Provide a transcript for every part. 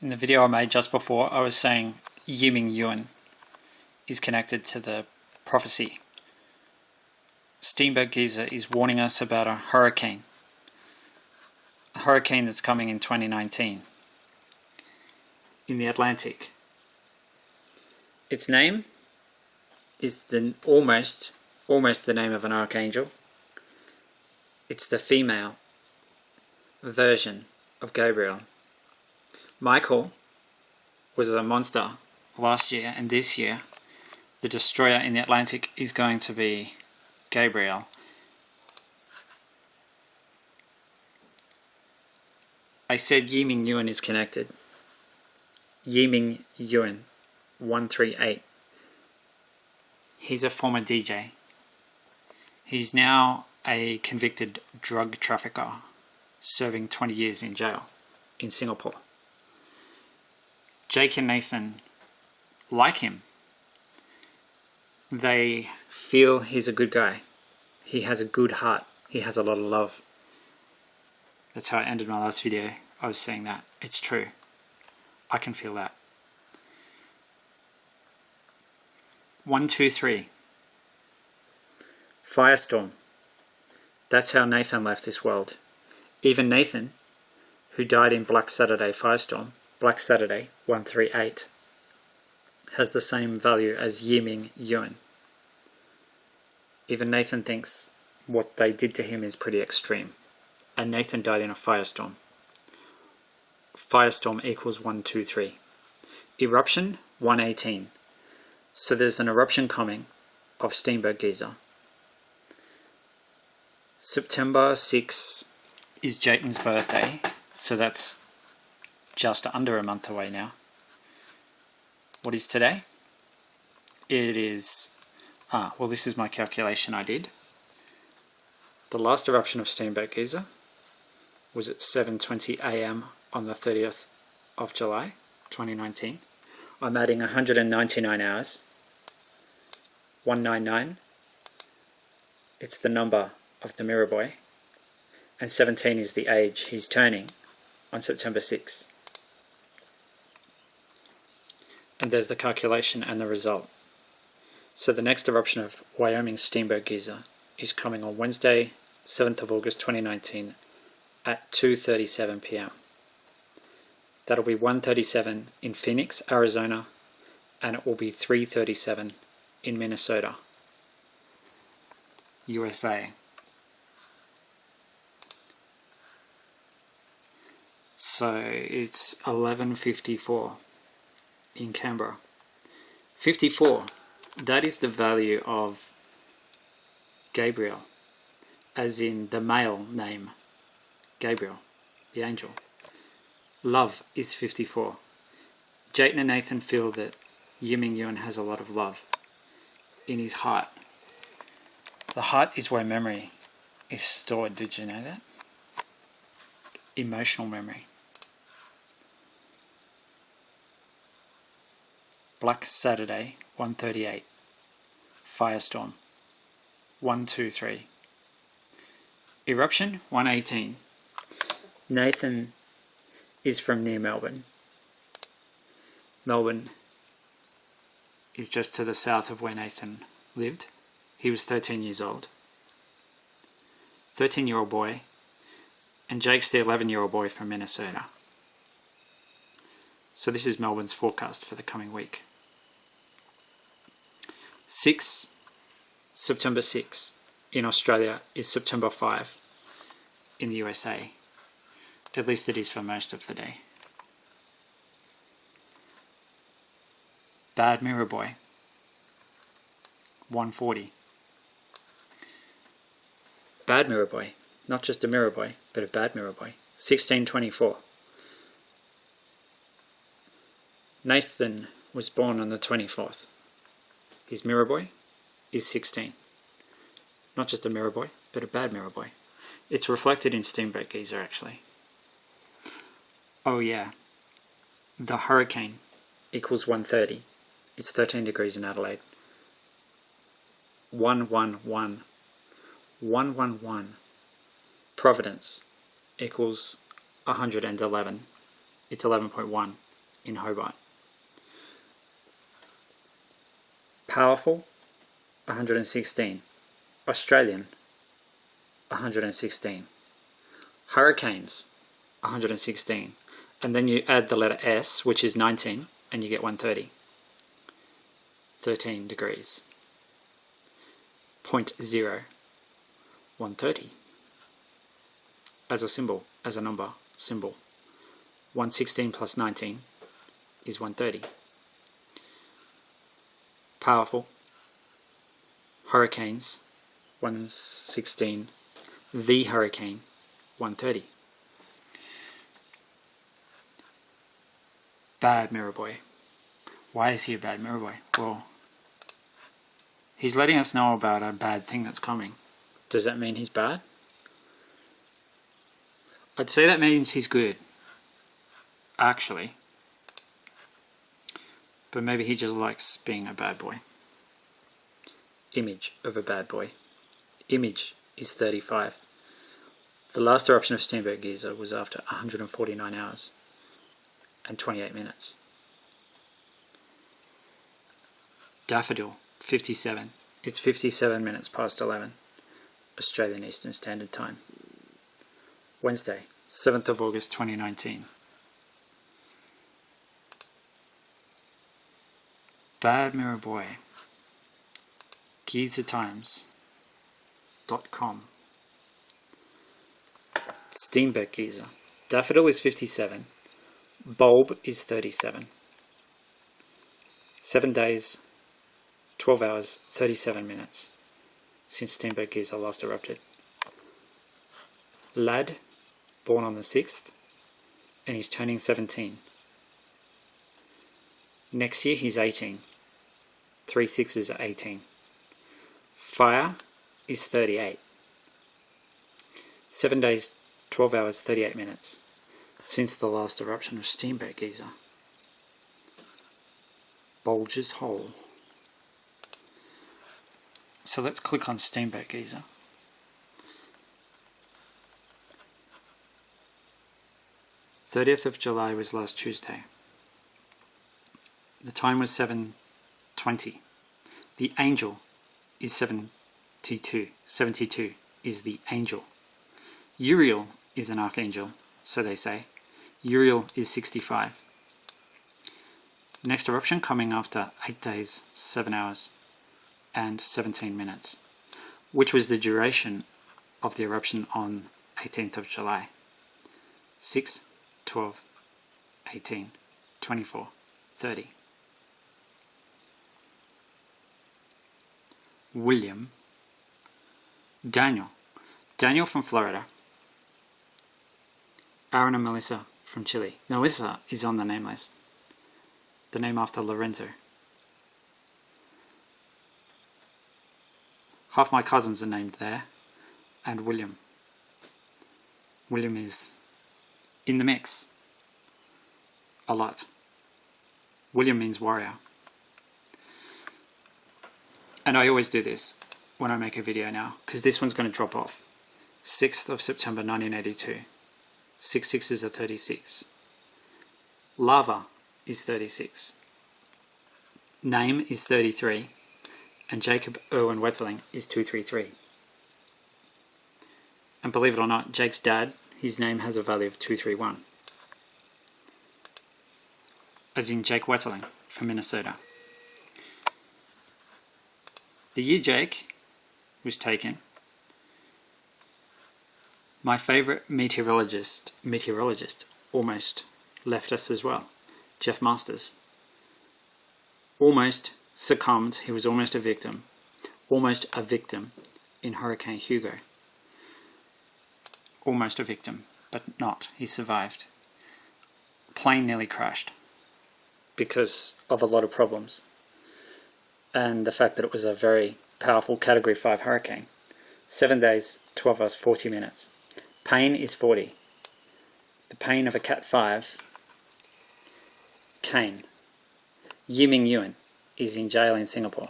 In the video I made just before, I was saying Yiming Yuan is connected to the prophecy. Steenberg Giza is warning us about a hurricane that's coming in 2019 in the Atlantic. Its name is almost the name of an archangel. It's the female version of Gabrielle. Michael was a monster last year, and this year the destroyer in the Atlantic is going to be Gabrielle. I said Yiming Yuan is connected. Yiming Yuan 138. He's a former DJ. He's now a convicted drug trafficker serving 20 years in jail in Singapore. Jake and Nathan like him. They feel he's a good guy. He has a good heart. He has a lot of love. That's how I ended my last video. I was saying that. It's true. I can feel that. 1, 2, 3. Firestorm. That's how Nathan left this world. Even Nathan, who died in Black Saturday Firestorm, Black Saturday 138, has the same value as Yiming Yuan. Even Nathan thinks what they did to him is pretty extreme. And Nathan died in a firestorm. Firestorm equals 1, 2, 3. Eruption 118. So there's an eruption coming of Steenberg Giza. September 6 is Jayton's birthday, so that's just under a month away now. What is today? It is, well, this is my calculation I did. The last eruption of Steenberg Giza was at 7:20 AM on the 30th of July 2019. I'm adding 199 hours. 199. It's the number of the mirror boy. And 17 is the age he's turning on September 6. And there's the calculation and the result. So the next eruption of Wyoming's Steenberg Giza is coming on Wednesday, 7th of August 2019 at 2:37 PM. That'll be 1:37 in Phoenix, Arizona, and it will be 3:37 in Minnesota, USA. So it's 11:54 in Canberra. 54, that is the value of Gabrielle, as in the male name Gabriel, the angel. Love is 54. Jayton and Nathan feel that Yiming Yuan has a lot of love in his heart. The heart is where memory is stored. Did you know that? Emotional memory. Black Saturday 138. Firestorm 1, 2, 3. Eruption 118. Nathan is from near Melbourne. Melbourne is just to the south of where Nathan lived. He was 13 years old. 13-year-old boy. And Jake's the 11-year-old boy from Minnesota. So this is Melbourne's forecast for the coming week. September 6 in Australia is September 5 in the USA. At least it is for most of the day. Bad Mirror Boy 140. Bad Mirror Boy, not just a mirror boy, but a bad mirror boy. 1624. Nathan was born on the 24th. His mirror boy is 16. Not just a mirror boy, but a bad mirror boy. It's reflected in Steenberg Giza, actually. Oh yeah, the hurricane equals 130. It's 13 degrees in Adelaide. 111. 111. Providence equals 111. It's 11.1. in Hobart. Powerful, 116. Australian, 116. Hurricanes, 116. And then you add the letter S, which is 19, and you get 130. 13 degrees. 0.0, 130. As a symbol, as a number, symbol. 116 plus 19 is 130. Powerful. Hurricanes, 116. The hurricane, 130. Bad mirror boy. Why is he a bad mirror boy? Well, he's letting us know about a bad thing that's coming. Does that mean he's bad? I'd say that means he's good, actually. But maybe he just likes being a bad boy. Image of a bad boy. Image is 35. The last eruption of Steenberg Geyser was after 149 hours and 28 minutes. Daffodil, 57. It's 57 minutes past 11, Australian Eastern Standard Time. Wednesday, 7th of August 2019. Bad Mirror Boy. GeyserTimes.com. Steenbeck Geyser. Daffodil is 57. Bulb is 37. 7 days, 12 hours, 37 minutes since Steenbeck Geyser last erupted. Lad, born on the 6th, and he's turning 17. Next year he's 18. 3 6s are 18. Fire is 38. 7 days, 12 hours, 38 minutes since the last eruption of Steenbeck Geyser. Bulge's Hole. So let's click on Steenbeck Geyser. July 30th was last Tuesday. The time was 7:20. The angel is 72. 72 is the angel. Uriel is an archangel, so they say. Uriel is 65. Next eruption coming after 8 days, 7 hours, and 17 minutes, which was the duration of the eruption on 18th of July. 6, 12, 18, 24, 30. William. Daniel. Daniel from Florida. Aaron and Melissa from Chile. Melissa is on the name list. The name after Lorenzo. Half my cousins are named there. And William. William is in the mix. A lot. William means warrior. And I always do this when I make a video now, because this one's going to drop off. 6th of September 1982. 6 6s are 36. Lava is 36. Name is 33. And Jacob Irwin Wetterling is 233. And believe it or not, Jake's dad, his name has a value of 231. As in Jake Wetterling from Minnesota. The year Jake was taken, my favourite meteorologist almost left us as well, Jeff Masters. Almost succumbed, he was almost a victim in Hurricane Hugo. Almost a victim, but not, he survived. Plane nearly crashed because of a lot of problems. And the fact that it was a very powerful Category 5 hurricane. 7 days, 12 hours, 40 minutes. Pain is 40. The pain of a Cat 5, Kane. Yiming Yuan is in jail in Singapore.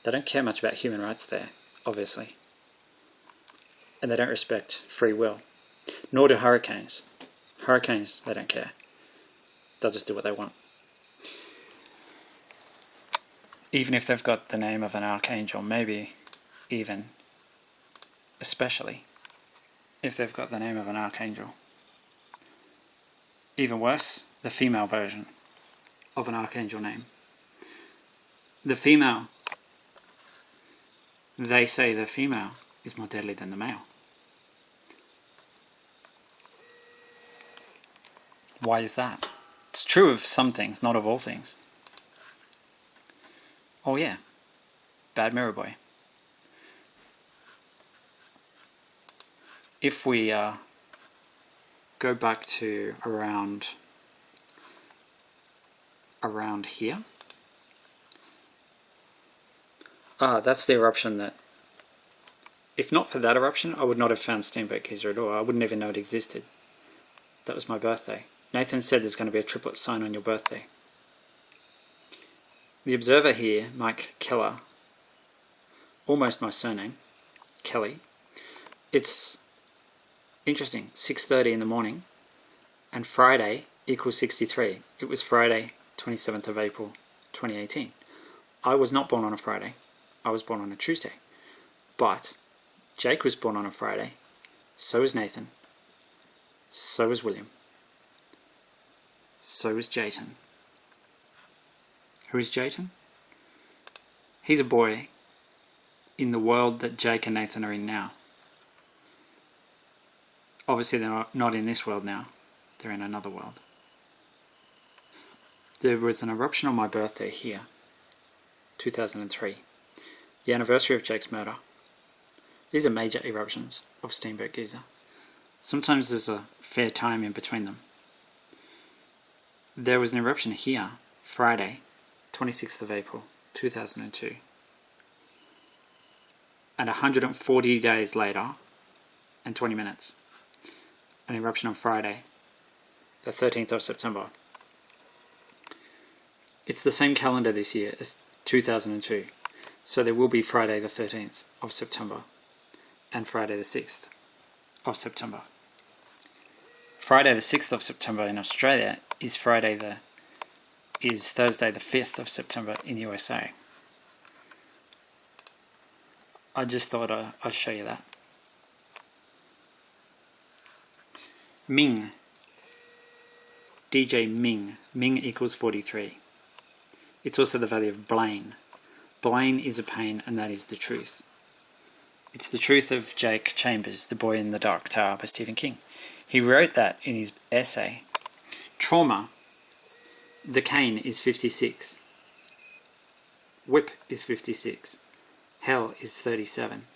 They don't care much about human rights there, obviously. And they don't respect free will. Nor do hurricanes. Hurricanes, they don't care. They'll just do what they want. Even if they've got the name of an archangel, maybe even, especially, if they've got the name of an archangel. Even worse, the female version of an archangel name. The female, they say the female is more deadly than the male. Why is that? It's true of some things, not of all things. Oh yeah, bad mirror boy. If we go back to around here, that's the eruption that, if not for that eruption, I would not have found Steenbeck Geyser at all. I wouldn't even know it existed. That was my birthday. Nathan said there's going to be a triplet sign on your birthday. The observer here, Mike Keller, almost my surname, Kelly. It's interesting, 6:30 in the morning, and Friday equals 63. It was Friday, 27th of April, 2018. I was not born on a Friday. I was born on a Tuesday. But Jake was born on a Friday. So was Nathan. So was William. So was Jayton. Who is Jayton? He's a boy in the world that Jake and Nathan are in now. Obviously they're not in this world now. They're in another world. There was an eruption on my birthday here, 2003. The anniversary of Jake's murder. These are major eruptions of Steenbeck Geyser. Sometimes there's a fair time in between them. There was an eruption here, Friday, 26th of April, 2002. And 140 days later, and 20 minutes, an eruption on Friday, the 13th of September. It's the same calendar this year as 2002, so there will be Friday the 13th of September and Friday the 6th of September. Friday the 6th of September in Australia is Thursday the 5th of September in USA. I just thought I'd show you that. Ming. DJ Ming. Ming equals 43. It's also the value of Blaine. Blaine is a pain, and that is the truth. It's the truth of Jake Chambers, The Boy in the Dark Tower by Stephen King. He wrote that in his essay. Trauma. The cane is 56. Whip is 56. Hell is 37.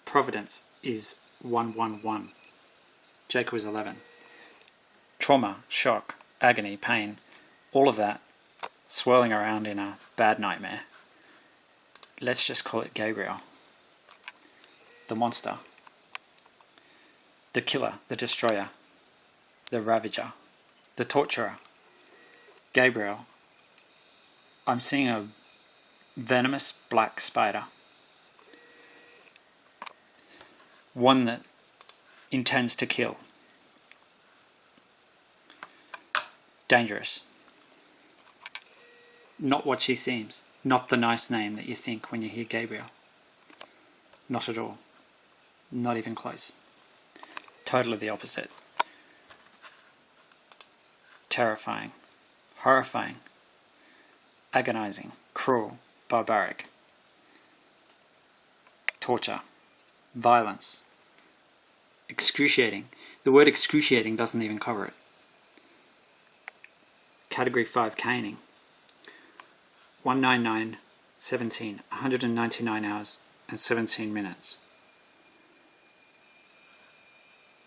Providence is 111. Jake was 11. Trauma, shock, agony, pain, all of that swirling around in a bad nightmare. Let's just call it Gabrielle. The monster. The killer, the destroyer, the ravager, the torturer. Gabrielle. I'm seeing a venomous black spider. One that intends to kill. Dangerous. Not what she seems. Not the nice name that you think when you hear Gabrielle. Not at all. Not even close. Totally the opposite. Terrifying. Horrifying. Agonizing. Cruel. Barbaric. Torture. Violence. Excruciating. The word excruciating doesn't even cover it. Category 5 caning. 199, 17, 199 hours and 17 minutes.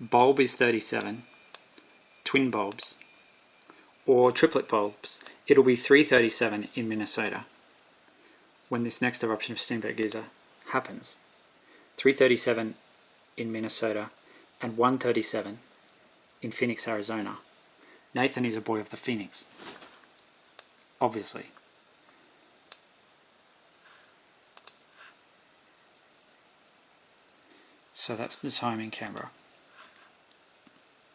Bulb is 37, twin bulbs, or triplet bulbs. It'll be 3:37 in Minnesota when this next eruption of Steenbeck Geyser happens. 3:37 in Minnesota and 1:37 in Phoenix, Arizona. Nathan is a boy of the Phoenix, obviously. So that's the time in Canberra.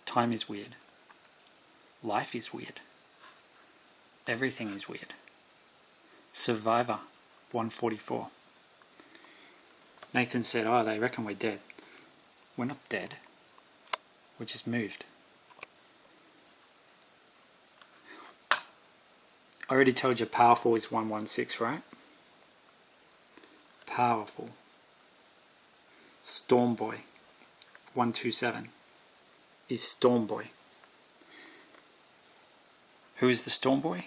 Time is weird. Life is weird. Everything is weird. Survivor 144. Nathan said, oh, they reckon we're dead. We're not dead. We just moved. I already told you powerful is 116, right? Powerful. Storm Boy 127 is Storm Boy. Who is the Storm Boy?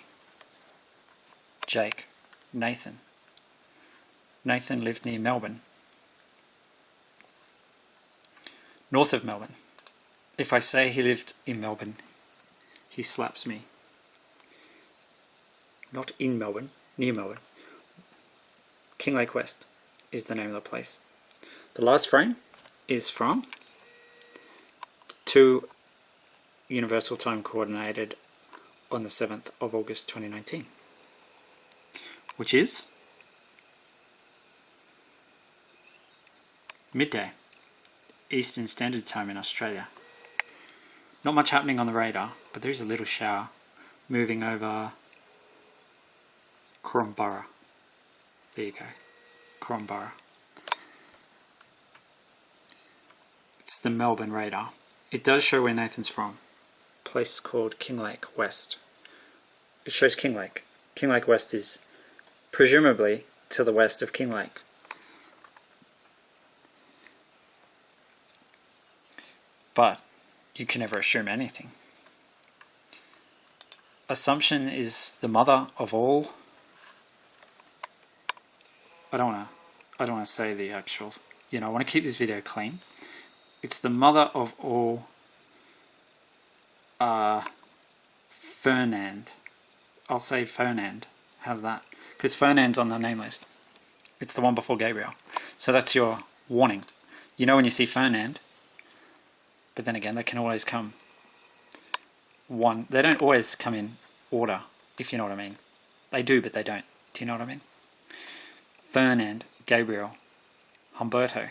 Jake. Nathan. Nathan lived near Melbourne. North of Melbourne. If I say he lived in Melbourne, he slaps me. Not in Melbourne, near Melbourne. Kinglake West is the name of the place. The last frame is from 2 Universal Time Coordinated on the 7th of August 2019, which is midday, Eastern Standard Time in Australia. Not much happening on the radar, but there is a little shower moving over Corumburra. There you go, Corumburra. It's the Melbourne radar. It does show where Nathan's from. A place called Kinglake West. It shows Kinglake. Kinglake West is presumably to the west of Kinglake. But you can never assume anything. Assumption is the mother of all. I don't want to say the actual. I want to keep this video clean. It's the mother of all. Fernand. I'll say Fernand. How's that? Because Fernand's on the name list. It's the one before Gabrielle. So that's your warning. When you see Fernand. But then again, they can always come one. They don't always come in order, if you know what I mean. They do, but they don't. Do you know what I mean? Fernand, Gabrielle, Humberto,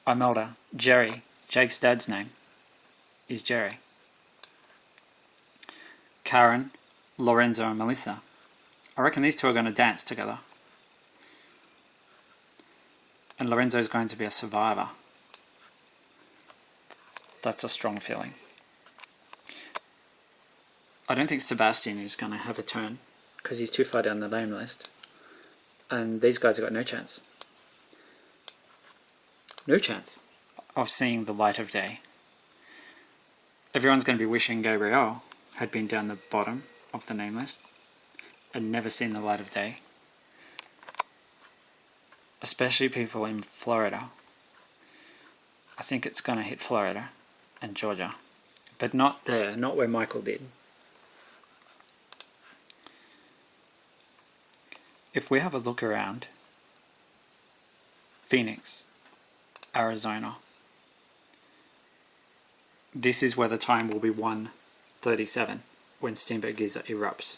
Imelda, Jerry. Jake's dad's name is Jerry. Karen, Lorenzo and Melissa. I reckon these two are going to dance together. And Lorenzo's going to be a survivor. That's a strong feeling. I don't think Sebastian is going to have a turn because he's too far down the name list. And these guys have got no chance. No chance of seeing the light of day. Everyone's going to be wishing Gabrielle had been down the bottom of the name list and never seen the light of day. Especially people in Florida. I think it's going to hit Florida and Georgia. But not there, not where Michael did. If we have a look around Phoenix, Arizona, this is where the time will be 1:37 when Steamboat Giza erupts.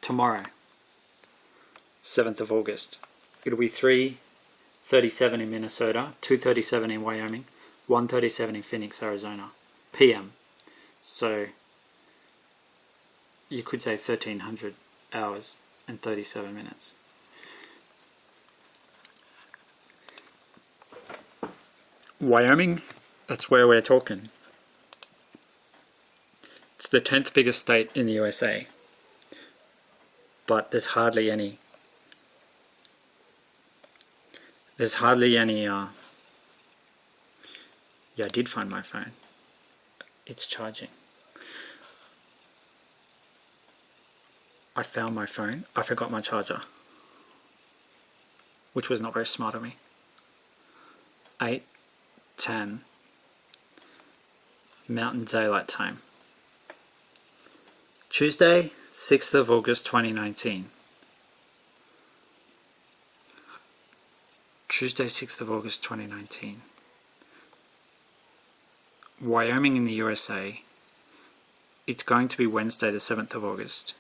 Tomorrow, 7th of August, it'll be 3:37 in Minnesota, 2:37 in Wyoming, 1:37 in Phoenix, Arizona, PM. So you could say 1300 hours and 37 minutes. Wyoming, that's where we're talking. It's the 10th biggest state in the USA. But there's hardly any yeah, I did find my phone. It's charging. I found my phone. I forgot my charger. Which was not very smart of me. 8:10 Mountain Daylight Time. Tuesday, 6th of August 2019. Tuesday, 6th of August 2019. Wyoming in the USA. It's going to be Wednesday, the 7th of August.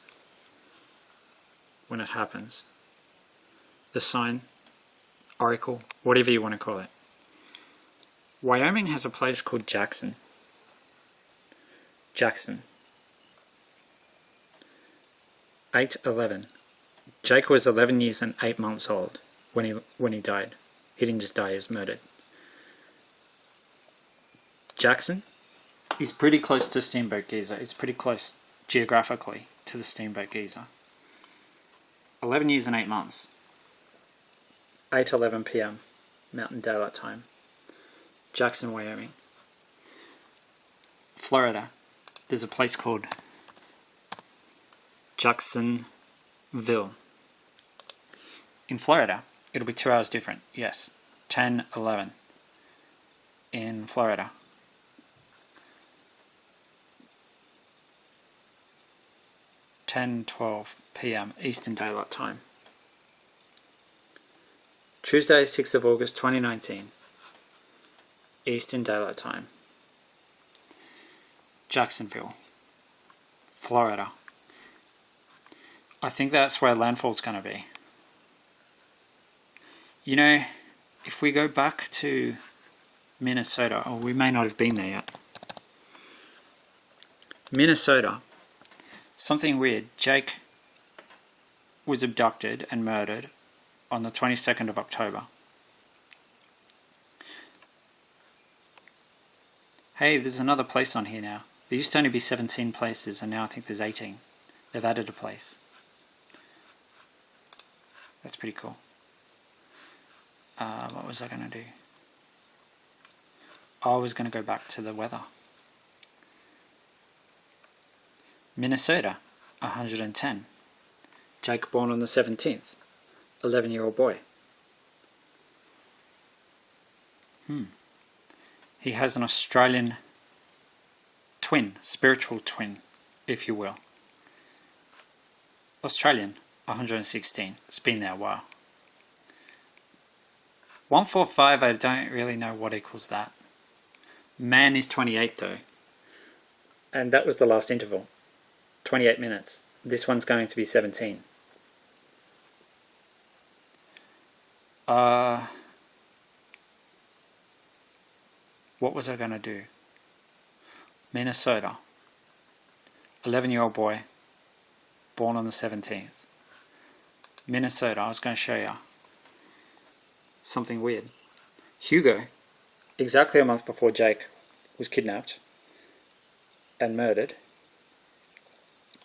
When it happens. The sign, oracle, whatever you want to call it. Wyoming has a place called Jackson. Jackson. 8/11. Jake was 11 years and 8 months old when he died. He didn't just die, he was murdered. Jackson is pretty close to Steamboat Geezer. It's pretty close geographically to the Steamboat Geezer. 11 years and 8 months. 8:11 p.m. Mountain Daylight Time. Jackson, Wyoming. Florida. There's a place called Jacksonville. In Florida, it'll be 2 hours different. Yes. 10:11 in Florida. 10:12 p.m. Eastern Daylight Time. Tuesday, 6th of August 2019. Eastern Daylight Time. Jacksonville, Florida. I think that's where landfall's going to be. You know, if we go back to Minnesota, or we may not have been there yet. Minnesota, something weird. Jake was abducted and murdered on the 22nd of October. Hey, there's another place on here now. There used to only be 17 places, and now I think there's 18. They've added a place. That's pretty cool. What was I going to do? I was going to go back to the weather. Minnesota, 110. Jake born on the 17th. 11-year-old boy. He has an Australian twin, spiritual twin, if you will. Australian, 116. It's been there a while. 145, I don't really know what equals that. Man is 28 though. And that was the last interval. 28 minutes. This one's going to be 17. What was I going to do? Minnesota. 11-year-old boy. Born on the 17th. Minnesota. I was going to show you something weird. Hugo. Exactly a month before Jake was kidnapped and murdered,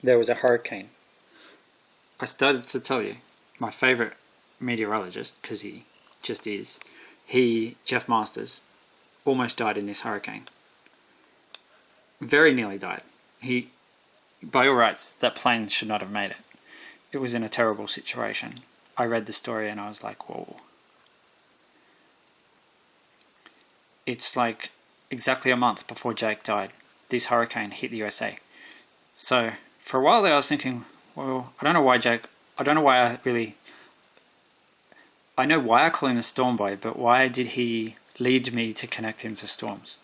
there was a hurricane. I started to tell you, my favourite meteorologist, because he just is, Jeff Masters, almost died in this hurricane. Very nearly died. By all rights, that plane should not have made it. It was in a terrible situation. I read the story and I was like, whoa. It's like exactly a month before Jake died, this hurricane hit the USA. So for a while there I was thinking, well, I know why I call him a storm boy, but why did he lead me to connect him to storms,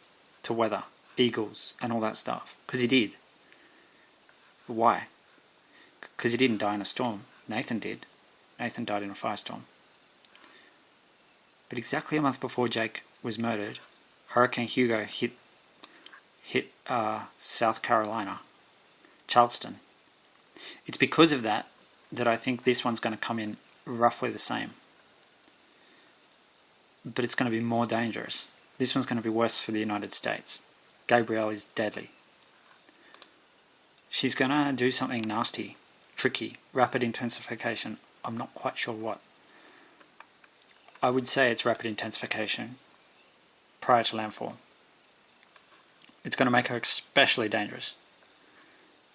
to weather, eagles, and all that stuff? Because he did. Why? Because he didn't die in a storm. Nathan did. Nathan died in a firestorm. But exactly a month before Jake was murdered, Hurricane Hugo hit South Carolina, Charleston. It's because of that I think this one's going to come in roughly the same. But it's going to be more dangerous. This one's going to be worse for the United States. Gabrielle is deadly. She's going to do something nasty, tricky, rapid intensification. I'm not quite sure what. I would say it's rapid intensification prior to landfall. It's going to make her especially dangerous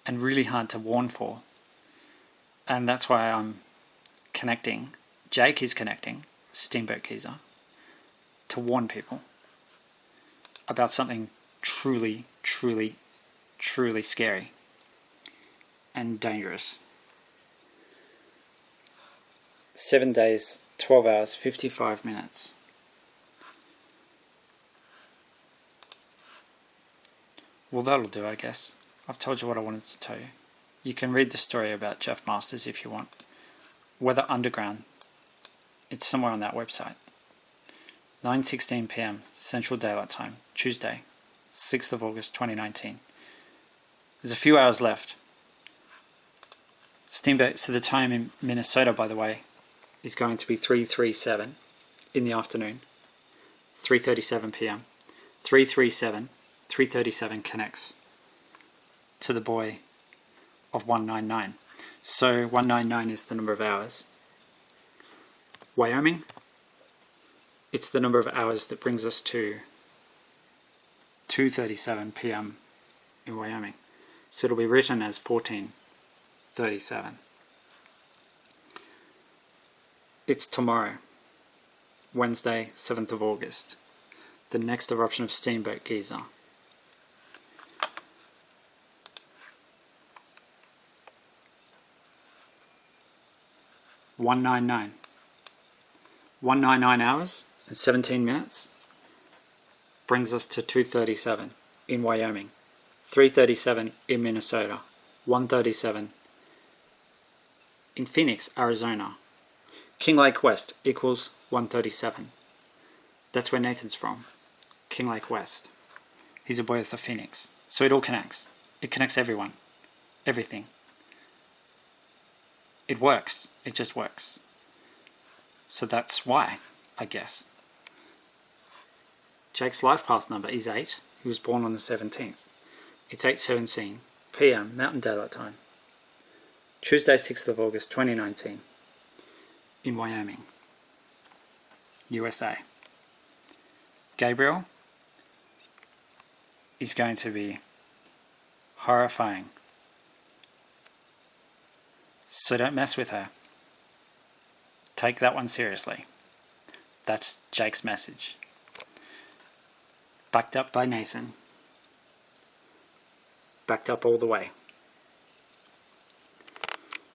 and really hard to warn for. And that's why I'm connecting, Jake is connecting Steamboat Geezer to warn people about something truly, truly, truly scary and dangerous. 7 days, 12 hours, 55 minutes. Well, that'll do, I guess. I've told you what I wanted to tell you. You can read the story about Jeff Masters if you want. Weather Underground. It's somewhere on that website. 9:16 p.m. Central Daylight Time, Tuesday, 6th of August 2019. There's a few hours left. Steamboat, so the time in Minnesota, by the way, is going to be 3:37 in the afternoon. 3:37 p.m. 3:37 connects to the buoy of 199. So 199 is the number of hours. Wyoming, it's the number of hours that brings us to 2:37 p.m. in Wyoming. So it'll be written as 14:37. It's tomorrow, Wednesday, 7th of August, the next eruption of Steamboat Geyser. $199 hours and 17 minutes brings us to 2:37 in Wyoming, 3:37 in Minnesota, 1:37 in Phoenix, Arizona. King Lake West equals 1:37. That's where Nathan's from. King Lake West. He's a boy of the Phoenix. So it all connects. It connects everyone. Everything. It works. It just works. So that's why, I guess. Jake's life path number is 8. He was born on the 17th. It's 8:17 p.m. Mountain Daylight Time. Tuesday, 6th of August, 2019. In Wyoming, USA. Gabrielle is going to be horrifying. So don't mess with her. Take that one seriously. That's Jake's message. Backed up by Nathan. Backed up all the way.